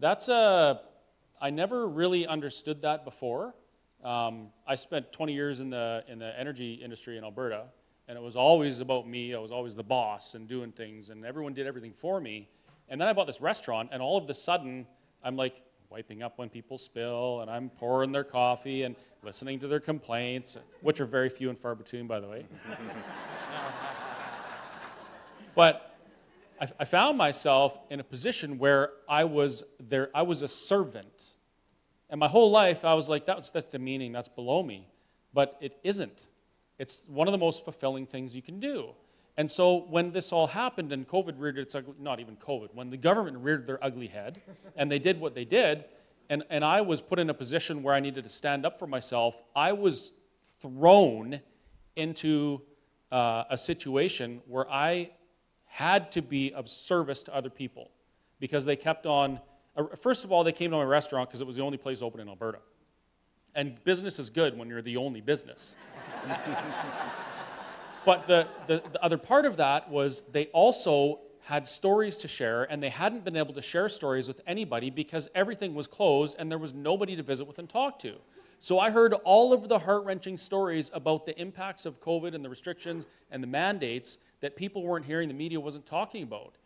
I never really understood that before. I spent 20 years in the energy industry in Alberta, and it was always about me. I was always the boss and doing things, and everyone did everything for me. And then I bought this restaurant, and all of a sudden, I'm like wiping up when people spill, and I'm pouring their coffee and listening to their complaints, which are very few and far between, by the way. But I found myself in a position where I was a servant. And my whole life, I was like, that's demeaning, that's below me. But it isn't. It's one of the most fulfilling things you can do. And so when this all happened and COVID reared its ugly, not even COVID, when the government reared their ugly head and they did what they did, and I was put in a position where I needed to stand up for myself, I was thrown into a situation where I had to be of service to other people because they kept on. First of all, they came to my restaurant because it was the only place open in Alberta. And business is good when you're the only business. But the other part of that was they also had stories to share, and they hadn't been able to share stories with anybody because everything was closed and there was nobody to visit with and talk to. So I heard all of the heart-wrenching stories about the impacts of COVID and the restrictions and the mandates that people weren't hearing, the media wasn't talking about.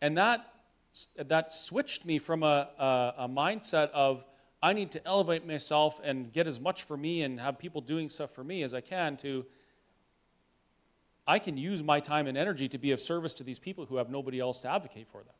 And that switched me from a mindset of I need to elevate myself and get as much for me and have people doing stuff for me as I can to I can use my time and energy to be of service to these people who have nobody else to advocate for them.